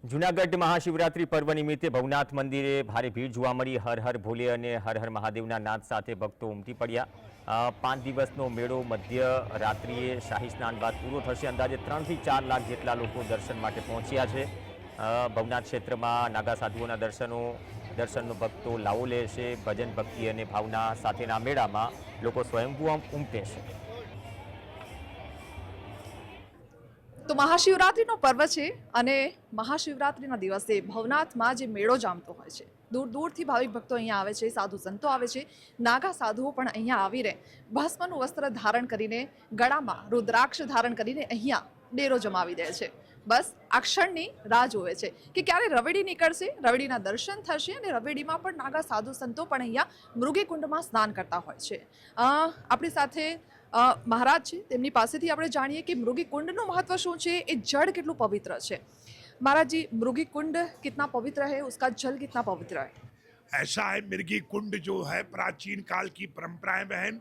જૂનાગઢ મહાશિવરાત્રી પર્વ નિમિત્તે ભવનાથ મંદિરે ભારે ભીડ જોવા મળી। હર હર ભોલે અને હર હર મહાદેવના નાદ સાથે ભક્તો ઉમટી પડ્યા। 5 દિવસનો મેળો મધ્ય રાત્રિએ શાહી સ્નાન બાદ પૂરો થશે। અંદાજે 3 થી 4 લાખ જેટલા લોકો દર્શન માટે પહોંચ્યા છે। ભવનાથ ક્ષેત્રમાં નાગા સાધુઓના દર્શનનો ભક્તો લાવો લે છે। ભજન ભક્તિ અને ભાવના સાથેના મેળામાં લોકો સ્વયંભૂ ઉમટે છે। તો મહાશિવરાત્રીનો પર્વ છે અને મહાશિવરાત્રીના દિવસે ભવનાથમાં જે મેળો જામતો હોય છે, દૂર દૂરથી ભાવિક ભક્તો અહીંયા આવે છે, સાધુ સંતો આવે છે, નાગા સાધુઓ પણ અહીંયા આવીને ભસ્મનું વસ્ત્ર ધારણ કરીને, ગળામાં રુદ્રાક્ષ ધારણ કરીને અહીંયા ડેરો જમાવી દે છે। બસ આ ક્ષણની રાહ જોવે છે કે ક્યારે રવેડી નીકળશે, રવેડીના દર્શન થશે અને રવેડીમાં પણ નાગા સાધુ સંતો પણ અહીંયા મૃગી કુંડમાં સ્નાન કરતા હોય છે। આપણી સાથે મહારાજ છે, તેમની પાસેથી આપણે જાણીએ કે મૃગી कुंडનું महत्व શું છે, એ जड़ કેટલું પવિત્ર છે। महाराज जी, मृगी कुंड कितना पवित्र है, उसका जल कितना पवित्र है? ऐसा है, मृगी कुंड जो है प्राचीन काल की परंपरा है बहन।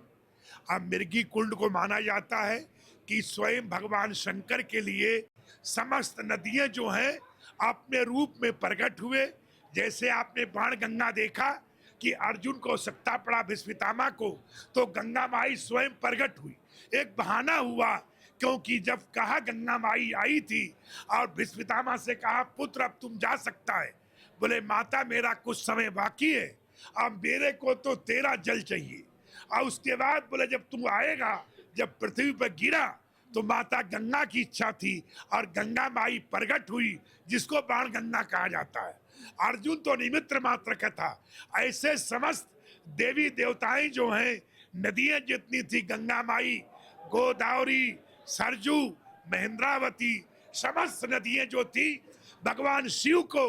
अब मृगी कुंड को माना जाता है कि स्वयं भगवान शंकर के लिए समस्त नदियां जो हैं अपने रूप में प्रकट हुए। जैसे आपने बाण गंगा देखा कि अर्जुन को सत्ता पड़ा भीष्मितामा को, तो गंगा माई स्वयं प्रकट हुई। एक बहाना हुआ, क्योंकि जब कहा गंगा माई आई थी और भीष्मितामा से कहा पुत्र अब तुम जा सकता है, बोले माता मेरा कुछ समय बाकी है, अब मेरे को तो तेरा जल चाहिए। और उसके बाद बोले जब तुम आएगा, जब पृथ्वी पर गिरा तो माता गंगा की इच्छा थी और गंगा माई प्रकट हुई, जिसको बाण गंगा कहा जाता है। अर्जुन तो निमित्त मात्र का था। ऐसे समस्त देवी देवताएं जो हैं, नदियां जितनी थी, गंगा माई, गोदावरी, सरजू, महेंद्रावती, समस्त नदियां जो थी भगवान शिव को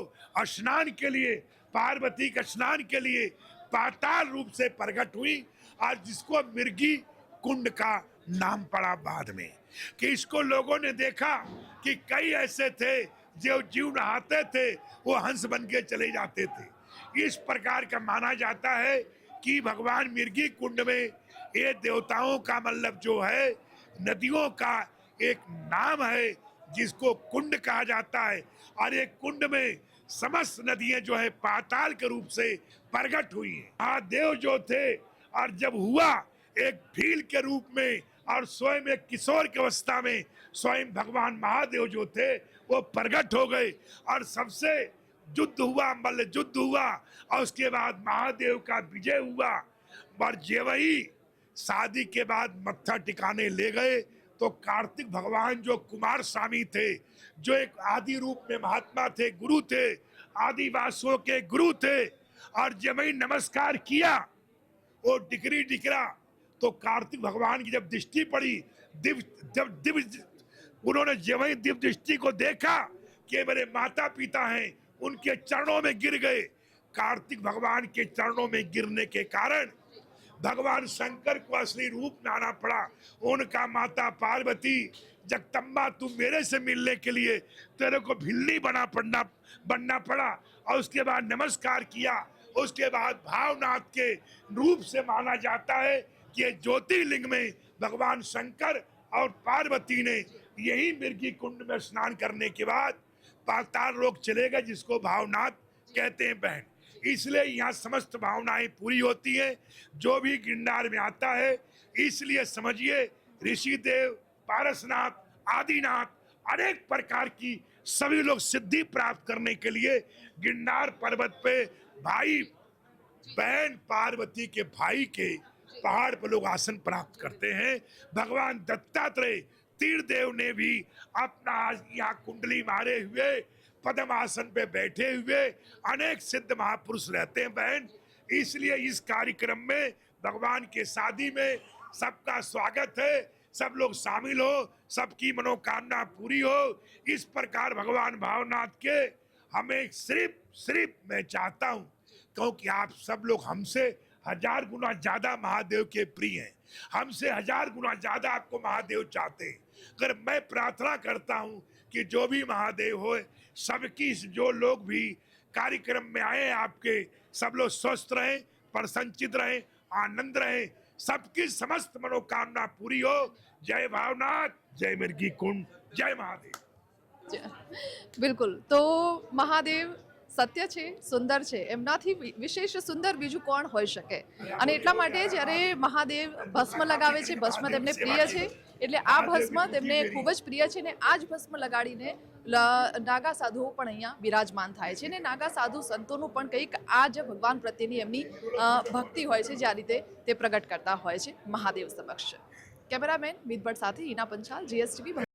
स्नान के लिए, पार्वती का स्नान के लिए पाताल रूप से प्रकट हुई। और जिसको मृगी कुंड का नाम पड़ा बाद में, कि इसको लोगों ने देखा कि कई ऐसे थे जो जीव नहाते थे वो हंस बन के चले जाते थे। इस प्रकार का माना जाता है कि भगवान मृगी कुंड में ये देवताओं का मतलब जो है नदियों का एक नाम है, जिसको कुंड कहा जाता है। और एक कुंड में समस्त नदियां जो है पाताल के रूप से प्रकट हुई हैं। महादेव जो थे, और जब हुआ एक भील के रूप में और स्वयं एक किशोर की अवस्था में स्वयं भगवान महादेव जो थे वो प्रकट हो गए। और सबसे युद्ध हुआ, मल्ल युद्ध हुआ, और उसके बाद महादेव का विजय हुआ। और जे वही शादी के बाद मत्था टिकाने ले गए तो कार्तिक भगवान जो कुमार स्वामी थे, जो एक आदि रूप में महात्मा थे, गुरु थे, आदिवासियों के गुरु थे, और जब वही नमस्कार किया वो डिकरी डिकरा तो कार्तिक भगवान की जब दृष्टि पड़ी, उन्होंने जब वही दिव्य दृष्टि को देखा कि मेरे माता पिता हैं, उनके चरणों में गिर गए। कार्तिक भगवान के चरणों में गिरने के कारण भगवान शंकर को असली रूप में आना पड़ा। उनका माता पार्वती, जगदम्बा तुम मेरे से मिलने के लिए तेरे को भिल्ली बनना पड़ा। और उसके बाद नमस्कार किया। उसके बाद भावनाथ के रूप से माना जाता है कि ज्योतिर्लिंग में भगवान शंकर और पार्वती ने यही मृगी कुंड में स्नान करने के बाद पाताल लोक चले गए, जिसको भावनाथ कहते हैं बहन। इसलिए यहाँ समस्त भावनाएं पूरी होती हैं जो भी गिरनार में आता है। इसलिए समझिए ऋषिदेव, पारसनाथ, आदिनाथ, अनेक प्रकार की सभी लोग सिद्धि प्राप्त करने के लिए गिरनार पर्वत पे भाई बहन पार्वती के भाई के पहाड़ पर लोग आसन प्राप्त करते हैं। भगवान दत्तात्रेय तीर्थदेव ने भी अपना यहाँ कुंडली मारे हुए पद्म आसन पे बैठे हुए अनेक सिद्ध महापुरुष रहते हैं बहन। इसलिए इस कार्यक्रम में भगवान के शादी में सबका स्वागत है। सब लोग शामिल हो, सबकी मनोकामना पूरी हो। इस प्रकार भगवान भावनाथ के हमें सिर्फ मैं चाहता हूँ, क्योंकि आप सब लोग हमसे 1000 गुना ज्यादा महादेव के प्रिय हैं, हमसे 1000 गुना ज्यादा आपको महादेव चाहते हैं। अगर मैं प्रार्थना करता हूँ कि जो भी महादेव हो, सबकी जो लोग भी कार्यक्रम में आए आपके, सब लोग स्वस्थ रहें, प्रसन्नचित रहें, आनंद रहें, सबकी समस्त मनोकामना पूरी हो। जय भावनाथ, जय मृगी कुंड, जय महादेव। બિલકુલ. તો મહાદેવ સત્ય છે, સુંદર છે, એમનાથી વિશેષ સુંદર બીજું કોણ હોઈ શકે? અને એટલા માટે જ્યારે મહાદેવ ભસ્મ લગાવે છે, ભસ્મ તેમને પ્રિય છે, એટલે આ ભસ્મ તેમને ખૂબ જ પ્રિય છે, ને આ જ ભસ્મ લગાડીને નાગા સાધુઓ પણ અહીંયા બિરાજમાન થાય છે, ને નાગા સાધુ સંતોનું પણ કંઈક આ જ ભગવાન પ્રત્યેની એમની ભક્તિ હોય છે, જે આ રીતે તે પ્રગટ કરતા હોય છે મહાદેવ સમક્ષ. કેમેરામેન મિત ભટ્ટ સાથે હિના પંચાલ, GSTV.